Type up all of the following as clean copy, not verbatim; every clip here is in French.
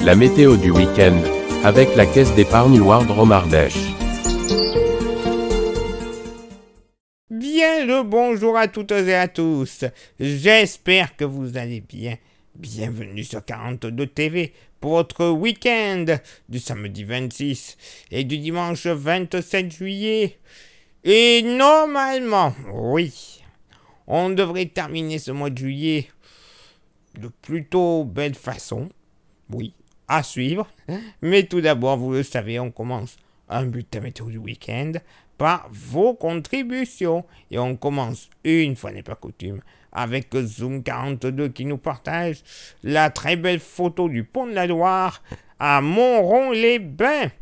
La météo du week-end, avec la caisse d'épargne Wardrom Ardèche. Bien le bonjour à toutes et à tous, j'espère que vous allez bien. Bienvenue sur 42 TV pour votre week-end du samedi 26 et du dimanche 27 juillet. Et normalement, oui, on devrait terminer ce mois de juillet de plutôt belle façon. Oui, à suivre. Mais tout d'abord, vous le savez, on commence un bulletin météo du week-end par vos contributions. Et on commence, une fois n'est pas coutume, avec Zoom 42 qui nous partage la très belle photo du pont de la Loire à Montrond-les-Bains.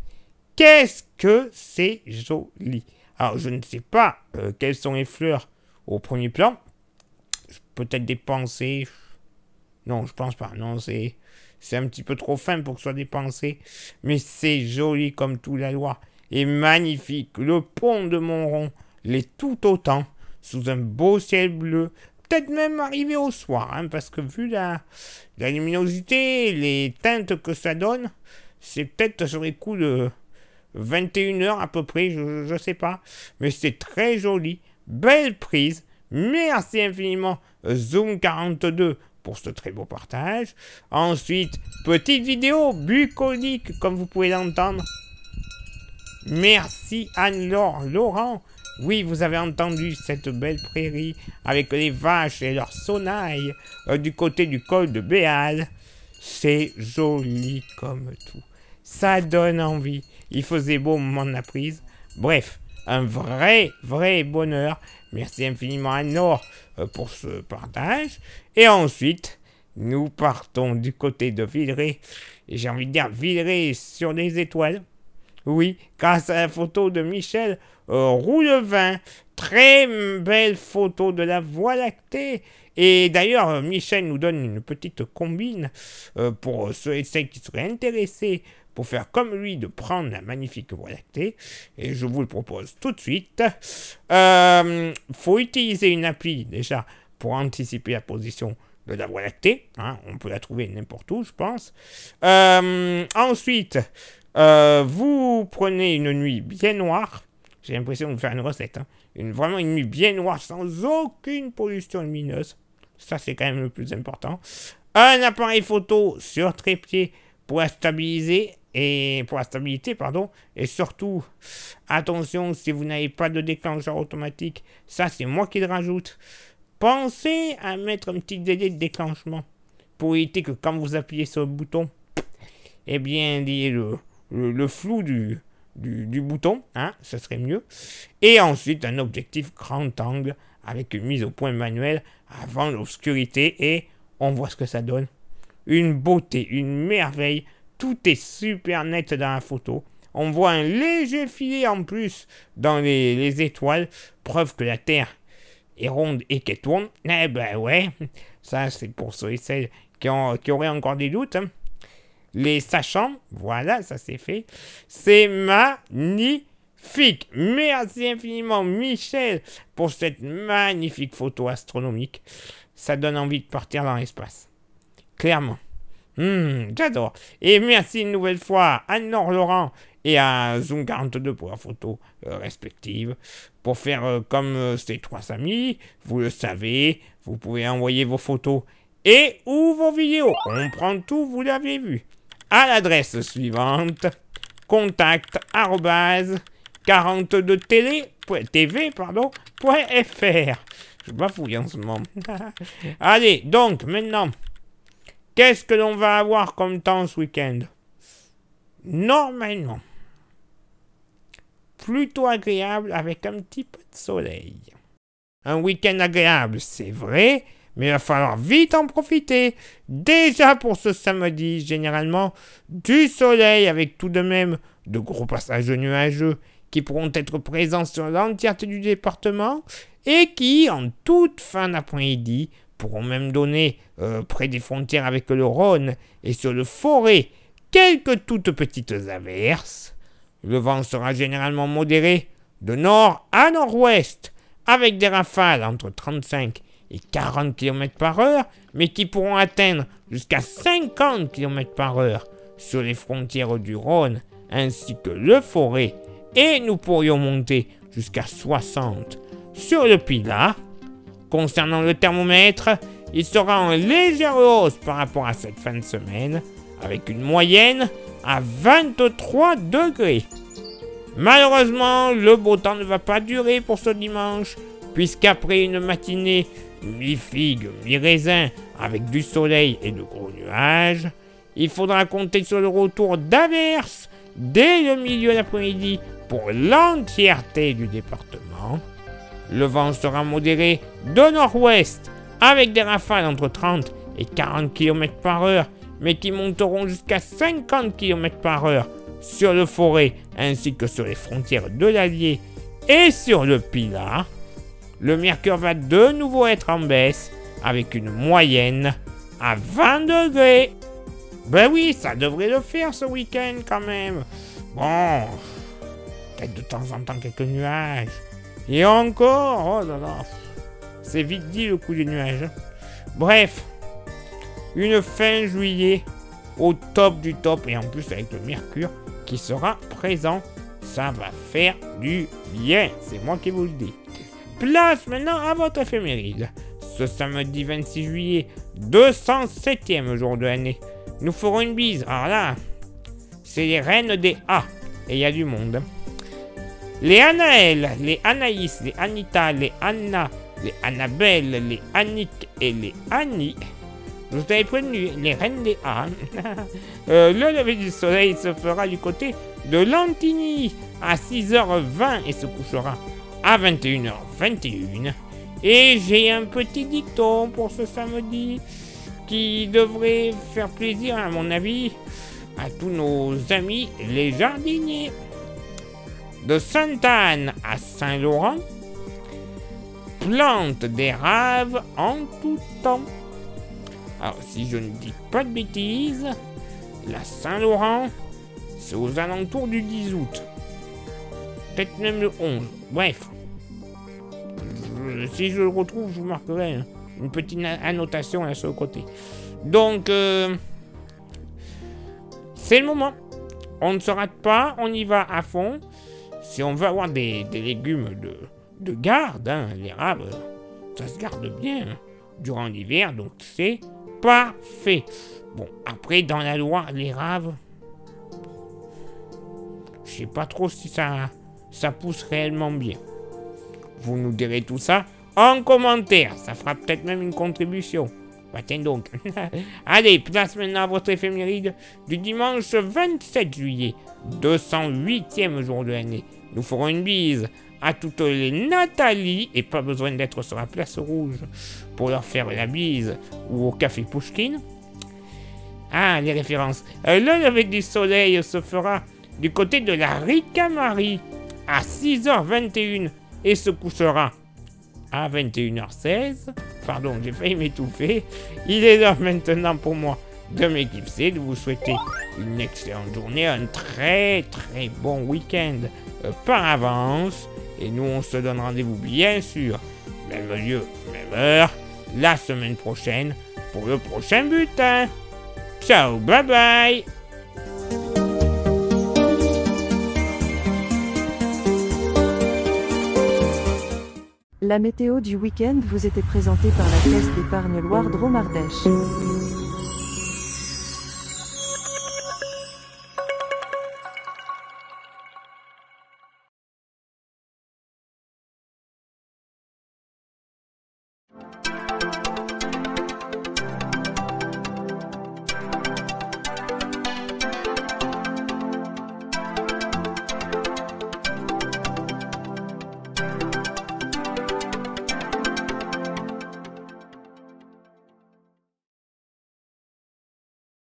Qu'est-ce que c'est joli! Alors, je ne sais pas quelles sont les fleurs au premier plan. Peut-être des pensées. Non, je pense pas. Non, c'est un petit peu trop fin pour que ce soit des pensées. Mais c'est joli comme tout la Loire. Et magnifique. Le pont de Montrond l'est tout autant. Sous un beau ciel bleu. Peut-être même arrivé au soir. Hein, parce que vu la luminosité, les teintes que ça donne, c'est peut-être sur les coups de 21h à peu près. Je sais pas. Mais c'est très joli. Belle prise. Merci infiniment Zoom 42 pour ce très beau partage. Ensuite, petite vidéo bucolique comme vous pouvez l'entendre. Merci Anne-Laure Laurent. Oui, vous avez entendu cette belle prairie avec les vaches et leurs sonnailles du côté du col de Béal. C'est joli comme tout. Ça donne envie. Il faisait beau au moment de la prise. Bref, un vrai bonheur. Merci infiniment à Nord pour ce partage. Et ensuite, nous partons du côté de Villeray. Et j'ai envie de dire Villeray sur les étoiles. Oui, grâce à la photo de Michel Roulevin. Très belle photo de la Voie lactée. Et d'ailleurs, Michel nous donne une petite combine pour ceux et celles qui seraient intéressés pour faire comme lui, de prendre la magnifique Voie lactée. Et je vous le propose tout de suite. Faut utiliser une appli, déjà, pour anticiper la position de la Voie lactée. Hein, on peut la trouver n'importe où, je pense. Ensuite, vous prenez une nuit bien noire. J'ai l'impression de faire une recette. Hein. Vraiment une nuit bien noire, sans aucune pollution lumineuse. Ça, c'est quand même le plus important. Un appareil photo sur trépied pour la stabiliser. Et pour la stabilité, pardon, et surtout, attention, si vous n'avez pas de déclencheur automatique, ça c'est moi qui le rajoute, pensez à mettre un petit délai de déclenchement, pour éviter que quand vous appuyez sur le bouton, eh bien, il y ait le flou du bouton, hein, ça serait mieux, et ensuite un objectif grand angle, avec une mise au point manuelle, avant l'obscurité, et on voit ce que ça donne, une beauté, une merveille. Tout est super net dans la photo. On voit un léger filet en plus dans les étoiles. Preuve que la Terre est ronde et qu'elle tourne. Eh ben ouais, ça c'est pour ceux et celles qui auraient encore des doutes. Hein. Les sachants, voilà, ça c'est fait. C'est magnifique. Merci infiniment Michel pour cette magnifique photo astronomique. Ça donne envie de partir dans l'espace. Clairement. J'adore. Et merci une nouvelle fois à Anne-Laure Laurent et à Zoom 42 pour la photo respective. Pour faire comme ces trois amis, vous le savez, vous pouvez envoyer vos photos et ou vos vidéos. On prend tout, vous l'avez vu. À l'adresse suivante, contact@42tv.fr. Je bafouille en ce moment. Allez, donc, maintenant... Qu'est-ce que l'on va avoir comme temps ce week-end? Normalement, plutôt agréable avec un petit peu de soleil. Un week-end agréable, c'est vrai, mais il va falloir vite en profiter. Déjà pour ce samedi, généralement, du soleil avec tout de même de gros passages nuageux qui pourront être présents sur l'entièreté du département et qui, en toute fin d'après-midi, pourront même donner près des frontières avec le Rhône et sur le Forêt quelques toutes petites averses. Le vent sera généralement modéré de nord à nord-ouest avec des rafales entre 35 et 40 km/h mais qui pourront atteindre jusqu'à 50 km/h sur les frontières du Rhône ainsi que le Forêt et nous pourrions monter jusqu'à 60 sur le Pilat. Concernant le thermomètre, il sera en légère hausse par rapport à cette fin de semaine avec une moyenne à 23 degrés. Malheureusement, le beau temps ne va pas durer pour ce dimanche puisqu'après une matinée mi-figue, mi-raisin avec du soleil et de gros nuages, il faudra compter sur le retour d'averses dès le milieu d'après-midi pour l'entièreté du département. Le vent sera modéré de nord-ouest avec des rafales entre 30 et 40 km par heure, mais qui monteront jusqu'à 50 km par heure sur le Forêt ainsi que sur les frontières de l'Allier et sur le Pilat. Le mercure va de nouveau être en baisse avec une moyenne à 20 degrés. Ben oui, ça devrait le faire ce week-end quand même. Bon, peut-être de temps en temps quelques nuages. Et encore, oh là là, c'est vite dit le coup des nuages. Bref, une fin juillet au top du top et en plus avec le mercure qui sera présent. Ça va faire du bien, c'est moi qui vous le dis. Place maintenant à votre éphéméride. Ce samedi 26 juillet, 207e jour de l'année. Nous ferons une bise. Alors là, c'est les reines des A. Et il y a du monde. Les Anaël, les Anaïs, les Anita, les Anna, les Annabelle, les Annick et les Annie. Je vous avais prévenu, les reines des A. Le lever du soleil se fera du côté de Lantigny à 6h20 et se couchera à 21h21. Et j'ai un petit dicton pour ce samedi qui devrait faire plaisir, à mon avis, à tous nos amis les jardiniers. De Sainte-Anne à Saint-Laurent, plante des raves en tout temps. Alors, si je ne dis pas de bêtises, la Saint-Laurent, c'est aux alentours du 10 août. Peut-être même le 11. Bref. Si je le retrouve, je vous marquerai une petite annotation là sur le côté. Donc, c'est le moment. On ne se rate pas, on y va à fond. Si on veut avoir des légumes de garde, hein, les raves, ça se garde bien durant l'hiver, donc c'est parfait. Bon, après, dans la Loire, les raves, je sais pas trop si ça pousse réellement bien. Vous nous direz tout ça en commentaire. Ça fera peut-être même une contribution. Bah tiens donc. Allez, place maintenant à votre éphéméride du dimanche 27 juillet, 208e jour de l'année. Nous ferons une bise à toutes les Nathalie, et pas besoin d'être sur la place rouge pour leur faire la bise, ou au café Pouchkine. Ah, les références. Le lever du soleil se fera du côté de la Ricamarie à 6h21 et se couchera à 21h16. Pardon, j'ai failli m'étouffer. Il est l'heure maintenant pour moi de m'éclipser, de vous souhaiter une excellente journée, un très très bon week-end par avance. Et nous, on se donne rendez-vous bien sûr, même lieu, même heure, la semaine prochaine pour le prochain bulletin. Ciao, bye bye. La météo du week-end vous était présentée par la Caisse d'épargne Loire Drôme Ardèche.